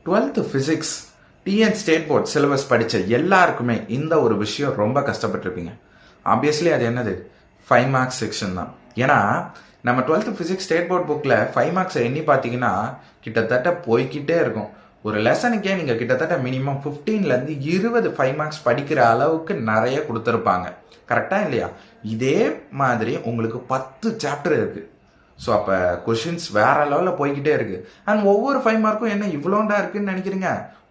12th physics TN state board syllabus படித்த எல்லாருக்குமே இந்த ஒரு விஷயம் ரொம்ப கஷ்டப்பட்டிருப்பீங்க. ஆப்வியஸ்லி அது என்னது? 5 மார்க்ஸ் செக்ஷன் தான். ஏன்னா நம்ம 12th physics ஸ்டேட் போர்ட் புக்கில் 5 மார்க்ஸை எண்ணி பார்த்தீங்கன்னா கிட்டத்தட்ட போய்கிட்டே இருக்கும். ஒரு லெசனுக்கே நீங்கள் கிட்டத்தட்ட மினிமம் 15லேருந்து 20 5 மார்க்ஸ் படிக்கிற அளவுக்கு நிறைய கொடுத்துருப்பாங்க. கரெக்டாக இல்லையா? இதே மாதிரி உங்களுக்கு 10 சாப்டர் இருக்குது. ஸோ அப்போ கொஷின்ஸ் வேற லெவலில் போய்கிட்டே இருக்கு. அண்ட் ஒவ்வொரு 5 மார்க்கும் என்ன இவ்வளோண்டா இருக்குன்னு நினைக்கிறீங்க?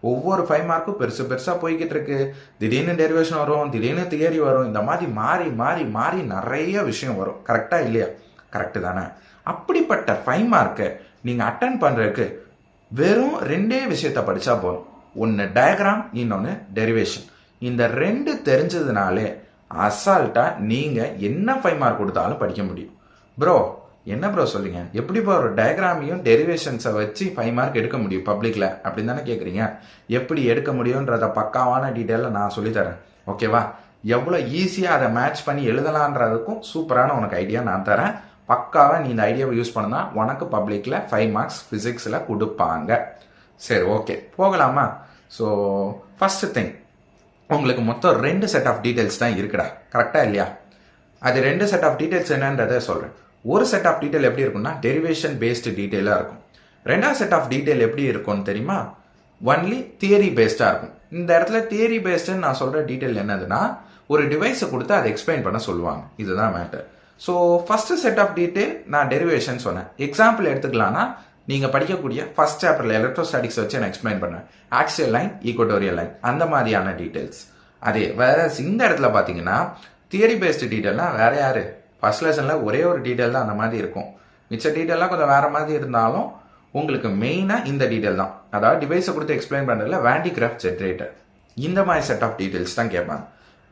ஒவ்வொரு 5 மார்க்கும் பெருசாக போய்கிட்டு இருக்கு. திடீர்னு டெரிவேஷன் வரும், திடீர்னு தியரி வரும், இந்த மாதிரி மாறி மாறி மாறி நிறைய விஷயம் வரும். கரெக்டா இல்லையா? கரெக்டு தானே? அப்படிப்பட்ட 5 மார்க்கை நீங்கள் அட்டன் பண்ணுறதுக்கு வெறும் 2 விஷயத்த படித்தா போதும். ஒன்று டயக்ராம், இன்னொன்று டெரிவேஷன். இந்த 2 தெரிஞ்சதுனாலே அசால்ட்டாக நீங்கள் என்ன 5 மார்க் கொடுத்தாலும் படிக்க முடியும். ப்ரோ என்ன ப்ரோ சொல்லுங்க, எப்படி ப்ரோ ஒரு டயக்ராமையும் டெரிவேஷன்ஸை வச்சு 5 மார்க் எடுக்க முடியும் பப்ளிக்ல அப்படின்னு தானே கேட்குறீங்க? எப்படி எடுக்க முடியுன்றத பக்காவான டீட்டெயிலில் நான் சொல்லித்தரேன். ஓகேவா? எவ்வளோ ஈஸியாக அதை மேட்ச் பண்ணி எழுதலான்றதுக்கும் சூப்பரான உனக்கு ஐடியா நான் தரேன். பக்காவாக நீ இந்த ஐடியாவை யூஸ் பண்ணா உனக்கு பப்ளிக்ல 5 மார்க்ஸ் ஃபிசிக்ஸில் கொடுப்பாங்க. சரி, ஓகே, போகலாமா? ஸோ ஃபர்ஸ்ட் திங், உங்களுக்கு மொத்தம் 2 செட் ஆஃப் டீட்டெயில்ஸ் தான் இருக்குடா. கரெக்டாக இல்லையா? அது 2 செட் ஆஃப் டீட்டெயில்ஸ் என்னன்றதை சொல்கிறேன். ஒரு செட் ஆஃப் டீட்டெயில் எப்படி இருக்கும்னா டெரிவேஷன் பேஸ்டு டீட்டெயிலாக இருக்கும். 2வது செட் ஆஃப் டீட்டெயில் எப்படி இருக்கும்னு தெரியுமா? ஒன்லி தியரி பேஸ்டாக இருக்கும். இந்த இடத்துல தியரி பேஸ்டுன்னு நான் சொல்கிற டீட்டெயில் என்னதுன்னா, ஒரு டிவைஸை கொடுத்து அதை எக்ஸ்பிளைன் பண்ண சொல்லுவாங்க. இதுதான் matter. So first set of detail நான் டெரிவேஷன் சொன்னேன். எக்ஸாம்பிள் எடுத்துக்கலாம்னா, நீங்கள் படிக்கக்கூடிய ஃபர்ஸ்ட் சாப்டரில் எலக்ட்ரோஸ்டாட்டிக்ஸ் வச்சு நான் எக்ஸ்பிளைன் பண்ணேன். ஆக்சியல் லைன், ஈக்குவட்டோரியல் லைன், அந்த மாதிரியான டீட்டெயில்ஸ். அதே வேற இந்த இடத்துல பார்த்தீங்கன்னா தியரி பேஸ்டு டீட்டெயில்னா வேற யாரு? ஃபர்ஸ்ட் லெசனில் ஒரே ஒரு டீட்டெயில் தான் அந்த மாதிரி இருக்கும். மிச்ச டீட்டெயிலாம் கொஞ்சம் வேற மாதிரி இருந்தாலும் உங்களுக்கு மெயினாக இந்த டீட்டெயில் தான். அதாவது டிவைஸை கொடுத்து எக்ஸ்பிளைன் பண்ணுறதுல வேண்டிகிராஃப்ட் ஜென்ரேட்டர், இந்த மாதிரி செட் ஆஃப் டீட்டெயில்ஸ் தான் கேட்பாங்க.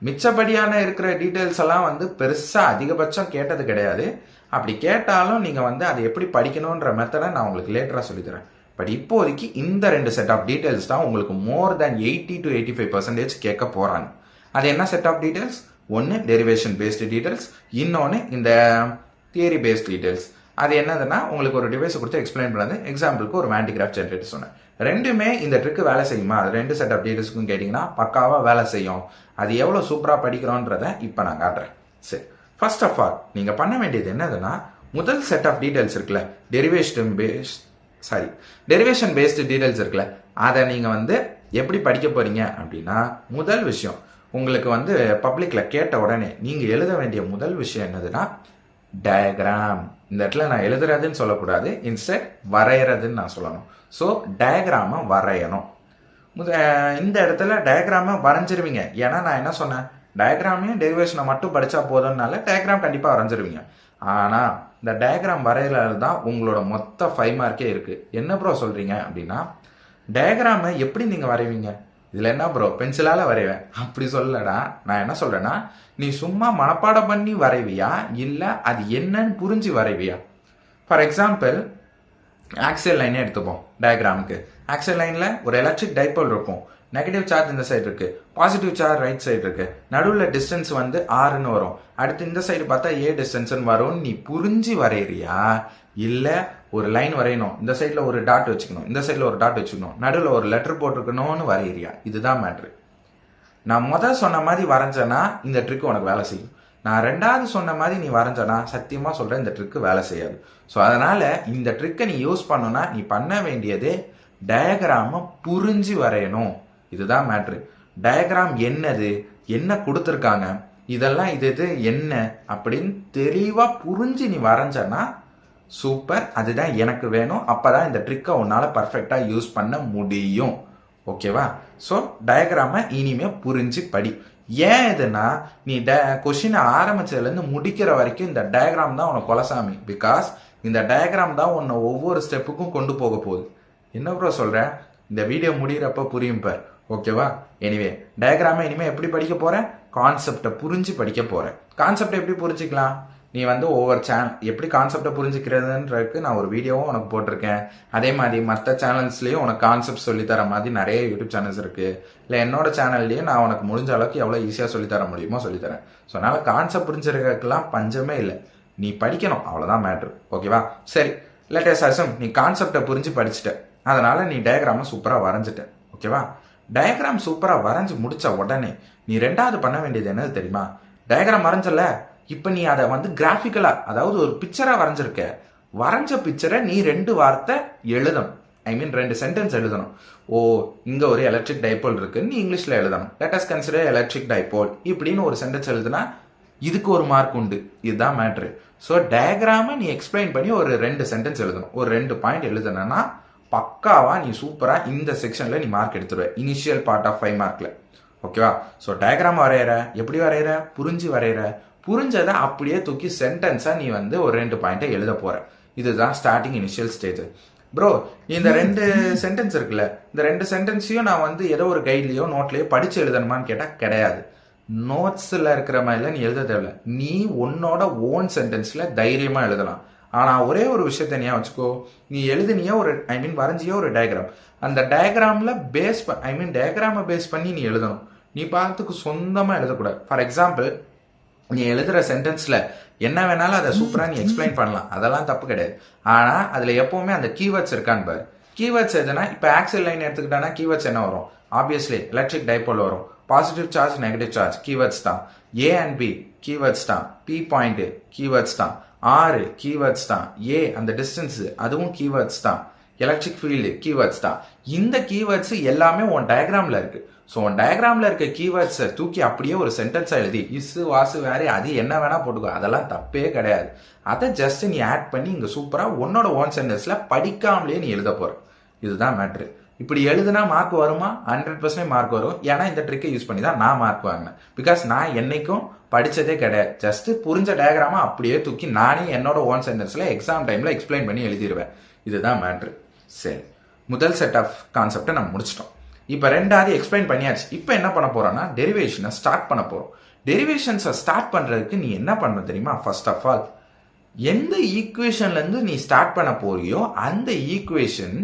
மிச்சப்படியான இருக்கிற டீட்டெயில்ஸ் எல்லாம் பெருசாக அதிகபட்சம் கேட்டது கிடையாது. அப்படி கேட்டாலும் நீங்கள் அதை எப்படி படிக்கணுன்ற மெத்தடை நான் உங்களுக்கு லேட்டராக சொல்லித்தரேன். பட் இப்போதைக்கு இந்த 2 செட் ஆஃப் டீட்டெயில்ஸ் தான் உங்களுக்கு மோர் தேன் 80 to 85% கேட்க போகிறாங்க. அது என்ன செட் ஆஃப் டீட்டெயில்ஸ்? ஒன்று டெரிவேஷன் பேஸ்டு டீட்டெயில்ஸ், இன்னொன்று இந்த தியரி பேஸ்ட் டீட்டெயில்ஸ். அது என்னதுன்னா, உங்களுக்கு ஒரு டிவைஸை கொடுத்து எக்ஸ்பிளைன் பண்ணது. எக்ஸாம்பிளுக்கு ஒரு வேண்டிகிராஃப்ட் ஜென்ரேட்டர் சொன்னேன். ரெண்டுமே இந்த ட்ரிக்கு வேலை செய்யுமா? அது 2 செட் ஆஃப் டீட்டெயில்ஸ்க்கும் கேட்டிங்கன்னா பக்காவாக வேலை செய்யும். அது எவ்வளோ சூப்பராக படிக்கிறோன்றத இப்போ நான் காட்டுறேன். சரி, ஃபர்ஸ்ட் ஆஃப் ஆல் நீங்கள் பண்ண வேண்டியது என்னதுன்னா, முதல் செட் ஆஃப் டீட்டெயில்ஸ் இருக்குல்ல, டெரிவேஷன் பேஸ்டு டீட்டெயில்ஸ் இருக்குல்ல, அதை நீங்கள் எப்படி படிக்க போறீங்க அப்படின்னா, முதல் விஷயம் உங்களுக்கு பப்ளிக்ல கேட்ட உடனே நீங்க எழுத வேண்டிய முதல் விஷயம் என்னதுன்னா டயக்ராம். இந்த இடத்துல நான் எழுதுறதுன்னு சொல்லக்கூடாது, இன்ஸ்டெட் வரைகிறதுன்னு நான் சொல்லணும். ஸோ டயக்ராமை வரையணும். இந்த இடத்துல டயக்ராமை வரைஞ்சிருவீங்க. ஏன்னா நான் என்ன சொன்னேன், டயக்ராமையும் டெரிவேஷனை மட்டும் படிச்சா போதும்னால டயக்ராம் கண்டிப்பாக வரைஞ்சிருவீங்க. ஆனால் இந்த டயக்ராம் வரைகிறது தான் உங்களோட மொத்த 5 மார்க்கே இருக்கு. என்ன ப்ரோ சொல்றீங்க அப்படின்னா, டயக்ராமை எப்படி நீங்க வரைவீங்க? இதுல என்ன ப்ரோ பென்சிலால வரைவேன் அப்படி சொல்லடா. நான் என்ன சொல்றேன்னா, நீ சும்மா மனப்பாடம் பண்ணி வரைவியா, இல்ல அது என்னன்னு புரிஞ்சு வரைவியா? ஃபார் எக்ஸாம்பிள் ஆக்சியல் லைனே எடுத்துப்போம். டயக்ராமுக்கு ஆக்சியல் லைன்ல ஒரு எலக்ட்ரிக் டைபோல் இருக்கும். நெகட்டிவ் சார்ஜ் இந்த சைடு இருக்கு, பாசிட்டிவ் சார்ஜ் ரைட் சைடு இருக்கு. நடுவில் டிஸ்டன்ஸ் ஆர்ன்னு வரும். அடுத்து இந்த சைடு பார்த்தா ஏ டிஸ்டன்ஸ்ன்னு வரும். நீ புரிஞ்சு வரையறியா, இல்ல ஒரு லைன் வரையணும், இந்த சைட்ல ஒரு டாட் வச்சுக்கணும், இந்த சைட்ல ஒரு டாட் வச்சுக்கணும், நடுவில் ஒரு லெட்டர் போட்டிருக்கணும்னு வரையறியா? இதுதான் மேட்ரு. நான் முதல் சொன்ன மாதிரி வரைஞ்சனா இந்த ட்ரிக் உனக்கு வேலை செய்யும். நான் 2வது சொன்ன மாதிரி நீ வரைஞ்சனா சத்தியமா சொல்றேன் இந்த ட்ரிக் வேலை செய்யாது. ஸோ அதனால இந்த ட்ரிக்கை நீ யூஸ் பண்ணணும்னா நீ பண்ண வேண்டியது டயக்ராமை புரிஞ்சு வரையணும். இதுதான் மேட்ரு. டயக்ராம் என்னது, என்ன கொடுத்துருக்காங்க, இதெல்லாம் இது என்ன அப்படின்னு தெளிவா புரிஞ்சு நீ வரைஞ்சனா சூப்பர், அதுதான் எனக்கு வேணும். அப்பதான் இந்த ட்ரிக்கை உன்னால பர்ஃபெக்டா யூஸ் பண்ண முடியும். ஓகேவா? ஸோ டயக்ராமை இனிமே புரிஞ்சு படி. ஏன் இதுனா, நீ கொஸ்டின் ஆரம்பிச்சதுலேருந்து முடிக்கிற வரைக்கும் இந்த டயக்ராம் தான் உனக்கு கொலசாமி. பிகாஸ் இந்த டயக்ராம் தான் உன்னை ஒவ்வொரு ஸ்டெப்புக்கும் கொண்டு போக போகுது. என்ன ப்ரோ சொல்றேன்? இந்த வீடியோ முடிகிறப்ப புரியும் பார். ஓகேவா? எனிவே டயக்ராமை இனிமே எப்படி படிக்க போறேன்? கான்செப்டை புரிஞ்சு படிக்க போறேன். கான்செப்டை எப்படி புரிஞ்சுக்கலாம்? நீ ஒவ்வொரு சேனல் எப்படி கான்செப்டை புரிஞ்சுக்கிறதுன்றதுக்கு நான் ஒரு வீடியோவும் உனக்கு போட்டிருக்கேன். அதே மாதிரி மற்ற சேனல்ஸ்லயும் உனக்கு கான்செப்ட் சொல்லித்தர மாதிரி நிறைய யூடியூப் சேனல்ஸ் இருக்கு. இல்லை என்னோட சேனல்லையும் நான் உனக்கு முடிஞ்ச அளவுக்கு எவ்வளோ ஈஸியாக சொல்லித்தர முடியுமோ சொல்லித்தரேன். ஸோ அதனால கான்செப்ட் புரிஞ்சிருக்கலாம் பஞ்சமே இல்லை. நீ படிக்கணும், அவ்வளோதான் மேட்ரு. ஓகேவா? சரி, லெட் அஸ் அஸ்யூம் நீ கான்செப்டை புரிஞ்சு படிச்சுட்ட. அதனால நீ டயக்ராமை சூப்பராக வரைஞ்சிட்ட. ஓகேவா? டயக்ராம் சூப்பராக வரைஞ்சி முடிச்ச உடனே நீ ரெண்டாவது பண்ண வேண்டியது என்னது தெரியுமா? டயக்ராம் வரைஞ்சல, இப்போ நீ அதை வந்து கிராஃபிக்கலா, அதாவது ஒரு பிக்சரா வரைஞ்சிருக்க. வரைஞ்ச பிக்சரை நீ 2 வார்த்தை எழுதணும். ஐ மீன் 2 சென்டென்ஸ் எழுதணும். ஓ, இங்க ஒரு எலக்ட்ரிக் டைபோல் இருக்குன்னு நீ இங்கிலீஷ்ல எழுதணும். Let us consider electric dipole இப்படின்னு ஒரு சென்டென்ஸ் எழுதுனா இதுக்கு ஒரு மார்க் உண்டு. இதுதான் மேட்ரு. ஸோ டயக்ராமை நீ எக்ஸ்பிளைன் பண்ணி ஒரு 2 சென்டென்ஸ் எழுதணும். ஒரு 2 பாயிண்ட் எழுதுனா பக்காவா நீ சூப்பரா இந்த செக்ஷன்ல நீ மார்க் எடுத்துருவ. இனிஷியல் பார்ட் ஆஃப் 5 மார்க்ல. ஓகேவா? ஸோ டயக்ராம் வரைகிற, எப்படி வரைகிற? புரிஞ்சு வரைகிற. புரிஞ்சதை அப்படியே தூக்கி சென்டென்ஸா நீ வந்து ஒரு 2 பாயிண்டை எழுத போற. இதுதான் ஸ்டார்டிங் இனிஷியல் ஸ்டேஜ். ப்ரோ, இந்த 2 சென்டென்ஸ் இருக்குல்ல, இந்த 2 சென்டென்ஸையும் நான் வந்து ஏதோ ஒரு கைட்லயோ நோட்லயோ படிச்சு எழுதணுமான்னு கேட்டா கிடையாது. நோட்ஸ்ல இருக்கிற மாதிரிலாம் நீ எழுத தேவையில்ல. நீ உன்னோட ஓன் சென்டென்ஸ்ல தைரியமா எழுதலாம். ஆனா ஒரே ஒரு விஷயத்த நீ வச்சுக்கோ, நீ எழுதினியோ ஒரு வரைஞ்சியோ ஒரு டயக்ராம், அந்த டயக்ராம்ல டயக்ராமை பேஸ் பண்ணி நீ எழுதணும். நீ பார்த்துக்கு சொந்தமா எழுதக்கூடாது. ஃபார் எக்ஸாம்பிள், நீ எழுதுற சென்டென்ஸ்ல என்ன வேணாலும் அதை சூப்பரா நீ எக்ஸ்பிளைன் பண்ணலாம், அதெல்லாம் தப்பு கிடையாது. ஆனா அதுல எப்பவுமே அந்த கீவேர்ட்ஸ் இருக்கான்னு பாரு. கீவேர்ட்ஸ் எதுனா, இப்ப ஆக்சியல் லைன் எடுத்துக்கிட்டானா கீவேர்ட்ஸ் என்ன வரும்? ஆப்வியஸ்லி எலக்ட்ரிக் டைபோல் வரும். Positive charge, negative charge keywords தான். ஏ அண்ட் பி கீவேர்ட்ஸ் தான். பி பாயிண்ட் கீவேர்ட்ஸ் தான். ஆர் கீவேர்ட்ஸ் தான். ஏ அந்த டிஸ்டன்ஸ் அதுவும் கீவேர்ட்ஸ் தான். எலக்ட்ரிக் ஃபீல்டு கீவேர்ட்ஸ் தான். இந்த கீவேர்ட்ஸ் எல்லாமே உன் டயக்ராம்ல இருக்கு. ஸோ உன் டயக்ராம்ல இருக்க கீவேர்ட்ஸை தூக்கி அப்படியே ஒரு சென்டென்ஸா எழுதி இசு வாசு வேற அது என்ன வேணா போட்டுக்கோ, அதெல்லாம் தப்பே கிடையாது. அதை ஜஸ்ட் நீ ஆட் பண்ணி இங்க சூப்பரா உன்னோட ஓன் சென்டென்ஸ்ல படிக்காமலே நீ எழுத போற. இதுதான் மேட்ரு. இப்படி எழுதுனா மார்க் வருமா? 100% மார்க் வரும். ஏன்னா இந்த ட்ரிக்கை யூஸ் பண்ணி தான் நான் மார்க் வாங்கினேன். பிகாஸ் நான் என்னைக்கும் படிச்சதே கிடையாது. ஜஸ்ட் புரிஞ்ச டயக்ராமா அப்படியே தூக்கி நானே என்னோட ஓன் சென்டென்ஸ்ல எக்ஸாம் டைம்ல எக்ஸ்பிளைன் பண்ணி எழுதிடுவேன். இதுதான் மேட்ரு. சரி, முதல் செட் ஆஃப் கான்செப்டை நம்ம முடிச்சிட்டோம். இப்போ ரெண்டாவது எக்ஸ்பிளைன் பண்ணியாச்சு. இப்போ என்ன பண்ண போறோம்னா டெரிவேஷனை ஸ்டார்ட் பண்ண போறோம். டெரிவேஷன்ஸை ஸ்டார்ட் பண்றதுக்கு நீ என்ன பண்ணணும் தெரியுமா? ஃபர்ஸ்ட் ஆஃப் ஆல், எந்த ஈக்குவேஷன்ல இருந்து நீ ஸ்டார்ட் பண்ண போறியோ அந்த ஈக்குவேஷன்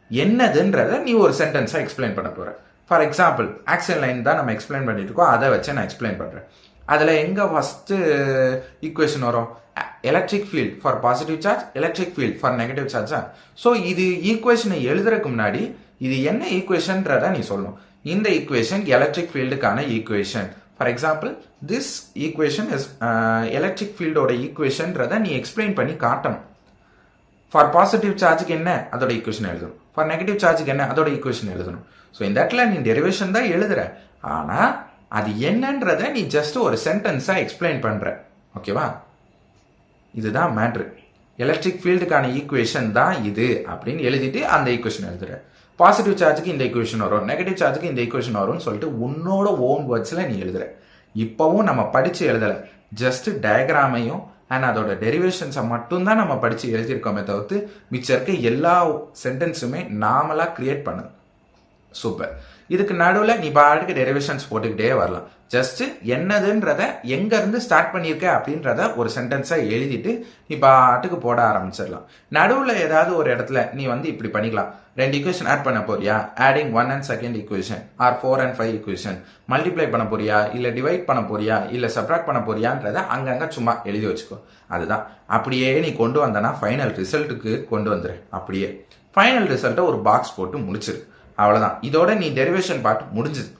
என்னதுன்றத நீ ஒரு சென்டென்ஸா எக்ஸ்பிளைன் பண்ண போற. ஃபார் எக்ஸாம்பிள், ஆக்சியல் லைன் தான் நம்ம எக்ஸ்பிளைன் பண்ணிட்டு இருக்கோம், அதை வச்சு நான் எக்ஸ்பிளைன் பண்றேன். அதுல எங்க ஃபர்ஸ்ட் ஈக்குவேஷன் வரும்? Electric field for positive charge, electric field for negative charge. So இது ஈக்குவேஷனை எழுதுறதுக்கு முன்னாடி இது என்ன ஈக்குவேஷன்றத நீ சொல்லணும். இந்த ஈக்குவேஷன் எலக்ட்ரிக் ஃபீல்டுக்கான equation. For example, this equation is electric ஃபீல்டோட ஈக்குவேஷன்றத நீ எக்ஸ்பிளைன் பண்ணி காட்டணும். ஃபார் பாசிட்டிவ் சார்ஜுக்கு என்ன, அதோட ஈக்குவேஷன் எழுதணும். ஃபார் நெகட்டிவ் சார்ஜுக்கு என்ன, அதோட ஈக்குவேஷன் எழுதணும். ஸோ இந்த இடத்துல நீ டெரிவேஷன் தான் எழுதுற, ஆனா அது என்னன்றத நீ ஜஸ்ட் ஒரு சென்டென்ஸா எக்ஸ்பிளைன் பண்ற. ஓகேவா? இதுதான் மேட்ரு. எலக்ட்ரிக் ஃபீல்டுக்கான ஈக்குவேஷன் தான் இது அப்படின்னு எழுதிட்டு அந்த ஈக்குவேஷன் எழுதுற. பாசிட்டிவ் சார்ஜுக்கு இந்த ஈக்குவேஷன் வரும், நெகட்டிவ் சார்ஜுக்கு இந்த ஈக்குவேஷன் வரும்னு சொல்லிட்டு உன்னோட ஓன் வேர்ட்ஸ்ல நீ எழுதுற. இப்பவும் நம்ம படிச்சு எழுதல, ஜஸ்ட் டயக்ராமையும் அண்ட் அதோட டெரிவேஷன்ஸை மட்டும் தான் நம்ம படிச்சு எழுதியிருக்கோமே தவிர்த்து மிச்சம் இருக்க எல்லா சென்டென்ஸுமே நாமளா கிரியேட் பண்ணுது. சூப்பர். இதுக்கு நடுவில் நீ பாட்டுக்கு டெரிவேஷன்ஸ் போட்டுக்கிட்டே வரலாம். ஜஸ்ட் என்னதுன்றத எங்க இருந்து ஸ்டார்ட் பண்ணியிருக்க அப்படின்றத ஒரு சென்டென்ஸா எழுதிட்டு நீ பாட்டுக்கு போட ஆரம்பிச்சிடலாம். நடுவில் ஏதாவது ஒரு இடத்துல நீ வந்து இப்படி பண்ணிக்கலாம். 2 ஈக்குவேஷன் ஆட் பண்ண போறியா? Adding 1 and 2 equation or 4 and 5 equation. Multiply பண்ண போறியா, இல்ல டிவைட் பண்ண போறியா, இல்ல சப்ராக்ட் பண்ண போறியான்றத அங்கங்க சும்மா எழுதி வச்சுக்கோ. அதுதான். அப்படியே நீ கொண்டு வந்தனா ஃபைனல் ரிசல்ட்டுக்கு கொண்டு வந்துரு. அப்படியே ஃபைனல் ரிசல்ட்டை ஒரு பாக்ஸ் போட்டு முடிச்சிரு. அவ்வளவுதான். இதோட நீ டெரிவேஷன் பார்ட் முடிஞ்சது.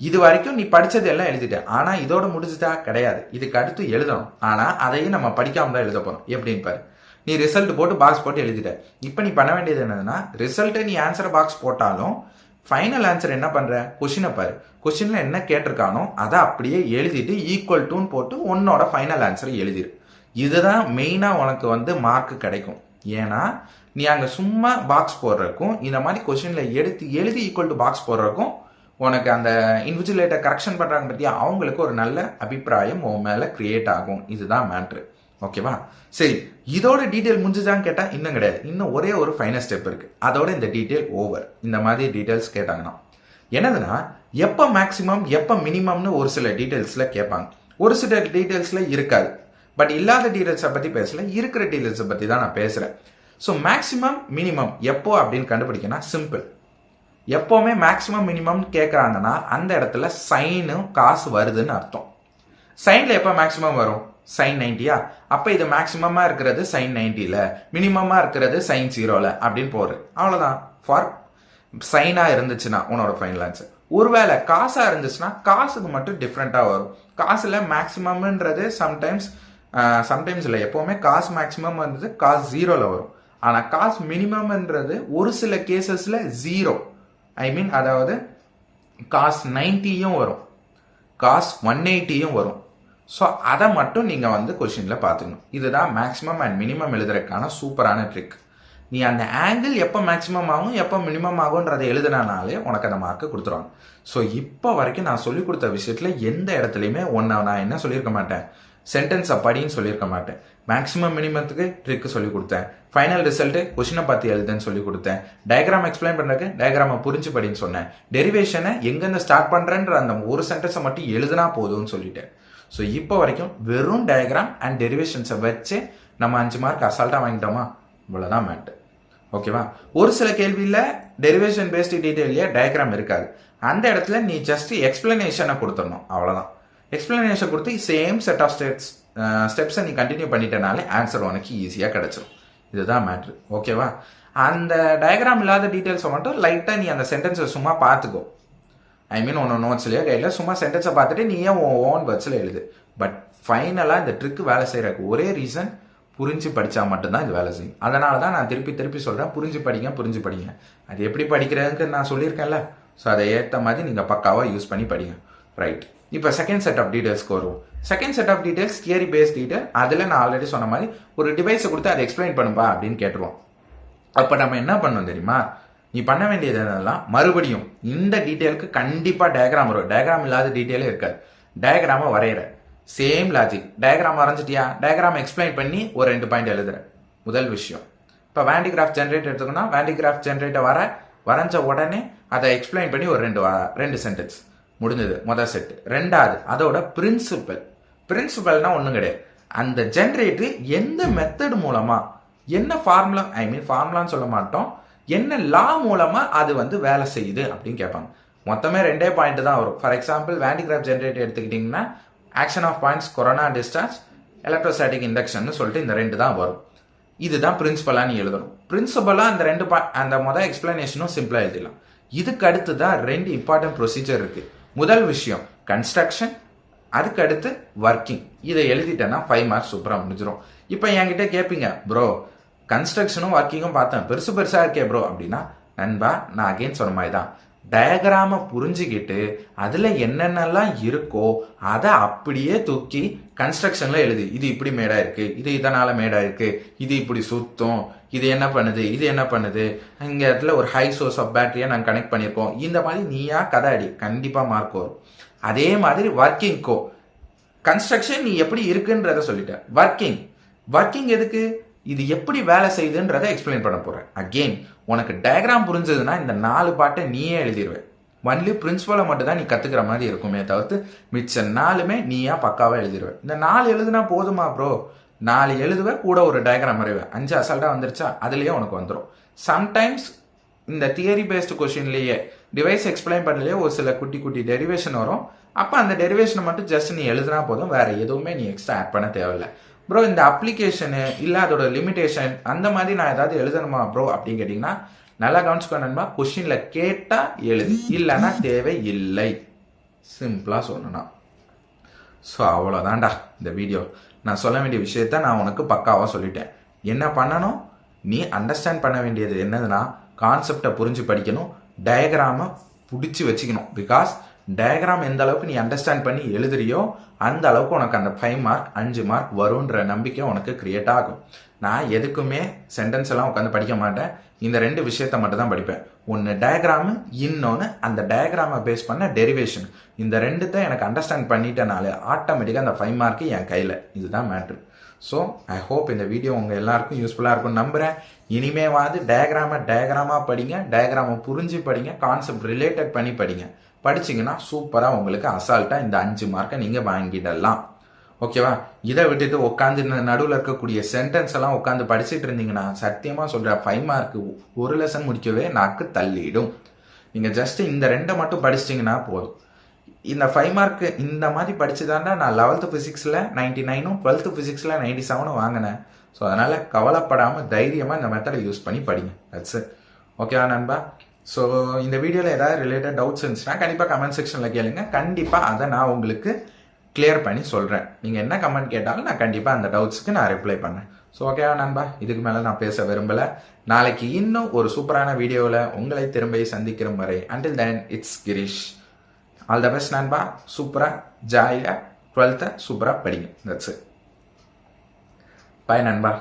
இது வரைக்கும் நீ படிச்சது எல்லாம் எழுதிட்ட. ஆனா இதோட முடிஞ்சுதா? கிடையாது. இதுக்கு அடுத்து எழுதணும். ஆனா அதையும் நம்ம படிக்காம தான் எழுத போறோம். எப்படின்னு பாரு. நீ ரிசல்ட் போட்டு பாக்ஸ் போட்டு எழுதிட்ட. இப்ப நீ பண்ண வேண்டியது என்னதுன்னா, ரிசல்ட்டை நீ ஆன்சர் பாக்ஸ் போட்டாலும் ஃபைனல் ஆன்சர் என்ன பண்ற? கொஸ்டினை பாரு. கொஸ்டின்ல என்ன கேட்டிருக்கானோ அதை அப்படியே எழுதிட்டு ஈக்குவல் டுன்னு போட்டு உன்னோட ஃபைனல் ஆன்சரை எழுதிரு. இதுதான் மெயினா உனக்கு வந்து மார்க் கிடைக்கும். ஏன்னா நீ அங்க சும்மா பாக்ஸ் போடுறதுக்கும் இந்த மாதிரி கொஸ்டின்ல எழுதி ஈக்குவல் டு பாக்ஸ் போடுறதுக்கும் உனக்கு அந்த இன்விஜுவலேட்டர் கரெக்ஷன் பண்றாங்க பத்தியா, அவங்களுக்கு ஒரு நல்ல அபிப்பிராயம் உன் மேல கிரியேட் ஆகும். இதுதான் மேட்ரு. ஓகேவா? சரி, இதோட டீடைல் முடிஞ்சுதான்னு கேட்டா இன்னும் கிடையாது. இன்னும் ஒரே ஒரு ஃபைனல் ஸ்டெப் இருக்கு. அதோட இந்த டீடைல் ஓவர். இந்த மாதிரி டீடைல்ஸ் கேட்டாங்கன்னா என்னதுன்னா, எப்ப மேக்சிமம் எப்ப மினிமம்னு ஒரு சில டீடைல்ஸ்ல கேட்பாங்க. ஒரு சில டீடைல்ஸ்ல இருக்காது. பட் இல்லாத டீடைல்ஸை பத்தி பேசல, இருக்கிற டீடைல்ஸை பத்தி தான் நான் பேசுறேன். ஸோ மேக்சிமம் மினிமம் எப்போ அப்படின்னு கண்டுபிடிக்கணும். சிம்பிள். எப்பவுமே மேக்சிமம் மினிமம் கேட்கறாங்கன்னா அந்த இடத்துல சைனு காசு வருதுன்னு அர்த்தம். சைன்ல எப்ப மேக்சிமம் வரும்? sin 90யா? அப்ப இது மேக்ஸிமமா இருக்கிறது sin 90ல, மினிமமா இருக்கிறது sin 0ல அப்படின்னு போடுற. அவ்வளவுதான். ஃபார் சைனா இருந்துச்சுன்னா உன்னோட ஃபைனல் ஆன்சர். ஒருவேளை காசா இருந்துச்சுன்னா காசுக்கு மட்டும் டிஃப்ரெண்டா வரும். காசுல மேக்ஸிமம்ன்றது சம்டைம்ஸ் இல்லை, எப்பவுமே காசு மேக்ஸிமம் வந்து காசு 0ல வரும். ஆனா காசு மினிமம்ன்றது ஒரு சில கேசஸ்ல 0, ஐ மீன் அதாவது காசு 90யும் வரும், காசு 180யும் வரும். ஸோ அதை மட்டும் நீங்க வந்து கொஸ்டின்ல பாத்துக்கணும். இதுதான் மேக்ஸிமம் அண்ட் மினிமம் எழுதுறதுக்கான சூப்பரான ட்ரிக். நீ அந்த ஆங்கிள் எப்போ மேக்ஸிமம் ஆகும் எப்போ மினிமம் ஆகும்ன்றதை எழுதுனாலே உனக்கு அந்த மார்க்கை கொடுத்துருவாங்க. ஸோ இப்போ வரைக்கும் நான் சொல்லி கொடுத்த விஷயத்துல எந்த இடத்துலையுமே நான் என்ன சொல்லியிருக்க மாட்டேன், சென்டென்ஸை படின்னு சொல்லியிருக்க மாட்டேன். மேக்ஸிமம் மினிமத்துக்கு ட்ரிக் சொல்லி கொடுத்தேன், ஃபைனல் ரிசல்ட் கொஸ்டினை பார்த்து எழுதுன்னு சொல்லி கொடுத்தேன், டயக்ராம் எக்ஸ்பிளைன் பண்றதுக்கு டயக்ராமை புரிஞ்சு படின்னு சொன்னேன், டெரிவேஷனை எங்கேருந்து ஸ்டார்ட் பண்றேன்ற அந்த ஒரு சென்டென்ஸை மட்டும் எழுதுனா போதும்னு சொல்லிட்டேன். ஸோ இப்போ வரைக்கும் வெறும் டயக்ராம் அண்ட் டெரிவேஷன்ஸை வச்சு நம்ம 5 மார்க் அசால்ட்டா வாங்கிட்டோமா? இவ்வளவுதான் மேட். ஓகேவா? ஒரு சில கேள்வியில டெரிவேஷன் பேஸ்ட் டீடைல்லையே டயக்ராம் இருக்காது. அந்த இடத்துல நீ ஜஸ்ட் எக்ஸ்பிளனேஷனை கொடுத்துடணும், அவ்வளவுதான். எக்ஸ்பிளனேஷன் கொடுத்து சேம் செட் ஆஃப் ஸ்டெப்ஸை நீ கண்டினியூ பண்ணிட்டனாலே ஆன்சர் உனக்கு ஈஸியாக கிடைச்சிடும். இதுதான் மேட்ரு. ஓகேவா? அந்த டயக்ராம் இல்லாத டீட்டெயில்ஸை மட்டும் லைட்டாக நீ அந்த சென்டென்ஸை சும்மா பார்த்துக்கோ. ஐ மீன் ஒன்று நோட்ஸ்லையோ கையில் சும்மா சென்டென்ஸை பார்த்துட்டு நீயே ஓன் வேர்ட்ஸில் எழுது. பட் ஃபைனலாக இந்த ட்ரிக் வேலை செய்யறதுக்கு ஒரே ரீசன், புரிஞ்சு படித்தா மட்டும்தான் இது வேலை செய்யும். அதனால தான் நான் திருப்பி சொல்கிறேன், புரிஞ்சு படிங்க. அது எப்படி படிக்கிறதுக்கு நான் சொல்லியிருக்கேன்ல. ஸோ அதை ஏற்ற மாதிரி நீங்கள் பக்காவாக யூஸ் பண்ணி படிங்க. ரைட். இப்போ செகண்ட் செட் ஆஃப் டீடைல்ஸ்க்கு வருவோம். Second set of details theory based detail. அதில் நான் ஆல்ரெடி சொன்ன மாதிரி ஒரு டிவைஸை கொடுத்து அதை எக்ஸ்பிளைன் பண்ணுப்பா அப்படின்னு கேட்டுருவோம். அப்போ நம்ம என்ன பண்ணோம் தெரியுமா? நீ பண்ண வேண்டியது என்னெல்லாம் மறுபடியும் இந்த டீடைலுக்கு கண்டிப்பாக டயக்ராம் வரும். டயக்ராம் இல்லாத டீடைலே இருக்காது. டயக்ராமை வரைகிற சேம் லாஜிக். டயக்ராம் வரைஞ்சிட்டியா, டயக்ராம் எக்ஸ்பிளைன் பண்ணி ஒரு 2 பாயிண்ட் எழுதுற. முதல் விஷயம். இப்போ வேண்டிகிராஃப் ஜென்ரேட் எடுத்துக்கணும். வேண்டிகிராஃப் ஜென்ரேட்டை வரைஞ்ச உடனே அதை எக்ஸ்பிளைன் பண்ணி ஒரு 2 சென்டென்ஸ் முடிஞ்சது. முதல் செட். ரெண்டாவது அதோட பிரின்சிபல்னா ஒன்றும் கிடையாது. அந்த ஜென்ரேட்டர் எந்த மெத்தட் மூலமா, என்ன ஃபார்முலா, ஐ மீன் ஃபார்முலான்னு சொல்ல மாட்டோம், என்ன லா மூலமா அது வந்து வேலை செய்யுது அப்படின்னு கேட்பாங்க. மொத்தமே 2 பாயிண்ட் தான் வரும். ஃபார் எக்ஸாம்பிள் வேண்டிகிராஃப் ஜென்ரேட்டர் எடுத்துக்கிட்டீங்கன்னா action of points, corona discharge, electrostatic induction சொல்லிட்டு இந்த 2 தான் வரும். இதுதான் பிரின்சிபலா நீ எழுதணும். பிரின்சிபலா அந்த 2 அந்த முதல் எக்ஸ்பிளனேஷனும் சிம்பிளா எழுதிடலாம். இதுக்கு அடுத்து தான் 2 இம்பார்ட்டன்ட் ப்ரொசீஜர் இருக்கு. முதல் விஷயம் கன்ஸ்ட்ரக்ஷன், அதுக்கு அடுத்து ஒர்க்கிங். இதை எழுதிட்டேன்னா 5 மார்க்ஸ் சூப்பரா முடிஞ்சிடும். இப்போ என்கிட்ட கேட்பீங்க, ப்ரோ கன்ஸ்ட்ரக்ஷனும் ஒர்க்கிங்கும் பார்த்தேன், பெருசா இருக்கே ப்ரோ அப்படின்னா, நண்பா நான் அகைன் சொன்ன மாதிரி தான், டயக்ராம புரிஞ்சுக்கிட்டு அதுல என்னென்னலாம் இருக்கோ அதை அப்படியே தூக்கி கன்ஸ்ட்ரக்ஷன்ல எழுது. இது இப்படி மேடா இருக்கு, இது இதனால மேடா இருக்கு, இது இப்படி சுத்தம், இது என்ன பண்ணுது, இங்க இடத்துல ஒரு ஹை சோர்ஸ் ஆஃப் பேட்டரியை நாங்கள் கனெக்ட் பண்ணியிருக்கோம். இந்த மாதிரி நீயா கதை அடி, கண்டிப்பா மார்க் வரும். அதே மாதிரி ஒர்க்கிங்கோ, கன்ஸ்ட்ரக்ஷன் நீ எப்படி இருக்குன்றத சொல்லிட்ட, ஒர்க்கிங் எதுக்கு, இது எப்படி வேலை செய்யுதுன்றதை எக்ஸ்பிளைன் பண்ண போறேன். அகெயின் உனக்கு டயக்ராம் புரிஞ்சதுன்னா இந்த 4 பாட்டை நீயே எழுதிடுவேன். ஒன்லி பிரின்சிபலை மட்டும் தான் நீ கத்துக்கிற மாதிரி இருக்குமே தவிர்த்து மிச்ச 4மே நீயா பக்காவா எழுதிடுவேன். இந்த 4 எழுதுனா போதுமா ப்ரோ? 4 எழுதுவேன், கூட ஒரு டயக்ராம் வரைவேன். 5 அசால்ட்டா வந்துருச்சா, அதுலயே உனக்கு வந்துடும். சம்டைம்ஸ் இந்த தியரி பேஸ்ட் கொஸ்டின்லயே டிவைஸ் எக்ஸ்பிளைன் பண்ணலையே ஒரு சில குட்டி டெரிவேஷன் வரும். அப்ப அந்த டெரிவேஷனை மட்டும் ஜஸ்ட் நீ எழுதுனா போதும், வேற எதுவுமே நீ எக்ஸ்ட்ரா ஆட் பண்ண தேவையில்லை. ப்ரோ இந்த அப்ளிகேஷனு இல்லை அதோட லிமிடேஷன் அந்த மாதிரி நான் ஏதாவது எழுதணுமா ப்ரோ அப்படின்னு கேட்டிங்கன்னா, நல்லா கவனிச்சுக்கணும்பா. கொஸ்டின்ல கேட்டா எழுது, இல்லைன்னா தேவை இல்லை. சிம்பிளா சொல்லணும்னா. ஸோ அவ்வளோதான்டா இந்த வீடியோ. நான் சொல்ல வேண்டிய விஷயத்த நான் உனக்கு பக்காவாக சொல்லிட்டேன். என்ன பண்ணணும், நீ அண்டர்ஸ்டாண்ட் பண்ண வேண்டியது என்னதுன்னா, கான்செப்டை புரிஞ்சு படிக்கணும், டயக்ராமை பிடிச்சி வச்சுக்கணும். பிகாஸ் டயக்ராம் எந்த அளவுக்கு நீ அண்டர்ஸ்டாண்ட் பண்ணி எழுதுறியோ அந்த அளவுக்கு உனக்கு அந்த 5 மார்க் 5 மார்க் வரும்ன்ற நம்பிக்கை உனக்கு கிரியேட் ஆகும். நான் எதுக்குமே சென்டென்ஸ் எல்லாம் உட்காந்து படிக்க மாட்டேன். இந்த 2 விஷயத்த மட்டும் தான் படிப்பேன். ஒன்று டயக்ராமு, இன்னொன்று அந்த டயக்ராமை பேஸ் பண்ண டெரிவேஷன். இந்த 2 எனக்கு அண்டர்ஸ்டாண்ட் பண்ணிட்டனால ஆட்டோமேட்டிக்காக அந்த 5 மார்க்கு என் கையில். இதுதான் மேட்ரு. ஸோ ஐ ஹோப் இந்த வீடியோ உங்கள் எல்லாருக்கும் யூஸ்ஃபுல்லாக இருக்கும்னு நம்புகிறேன். இனிமேவாது டயக்ராமா படிங்க, டயக்ராமை புரிஞ்சு படிங்க, கான்செப்ட் ரிலேட்டட் பண்ணி படிங்க. படிச்சிங்கன்னா சூப்பராக உங்களுக்கு அசால்ட்டாக இந்த 5 மார்க்கை நீங்கள் வாங்கிடலாம். ஓகேவா? இதை விட்டுட்டு உட்காந்து நடுவில் இருக்கக்கூடிய சென்டென்ஸ் எல்லாம் உட்காந்து படிச்சுட்டு இருந்தீங்கன்னா சத்தியமாக சொல்கிறேன் 5 மார்க்கு ஒரு லெசன் முடிக்கவே நாக்கு தள்ளிடும். நீங்கள் ஜஸ்ட் இந்த 2 மட்டும் படிச்சிட்டிங்கன்னா போதும். இந்த 5 மார்க் இந்த மாதிரி படிச்சுதான்டா நான் 11th ஃபிசிக்ஸில் 99ம் 12th ஃபிசிக்ஸில் 97ம் வாங்கினேன். ஸோ அதனால் கவலைப்படாமல் தைரியமாக இந்த மெத்தடை யூஸ் பண்ணி படிங்க. That's it. ஓகேவா நண்பா? ஸோ இந்த வீடியோவில் ஏதாவது ரிலேட்டட் டவுட்ஸ் இருந்துச்சுன்னா கண்டிப்பாக கமெண்ட் செக்ஷனில் கேளுங்க. கண்டிப்பாக அதை நான் உங்களுக்கு கிளியர் பண்ணி சொல்கிறேன். நீங்கள் என்ன கமெண்ட் கேட்டாலும் நான் கண்டிப்பாக அந்த டவுட்ஸுக்கு நான் ரிப்ளை பண்ணேன். ஸோ ஓகேவா நண்பா? இதுக்கு மேலே நான் பேச விரும்பலை. நாளைக்கு இன்னும் ஒரு சூப்பரான வீடியோவில் உங்களை திரும்ப சந்திக்கிற வரை until then it's Girish. All the best நண்பா. சூப்பராக ஜாலியாக 12th சூப்பராக படிங்க. That's it. பாய் நண்பா.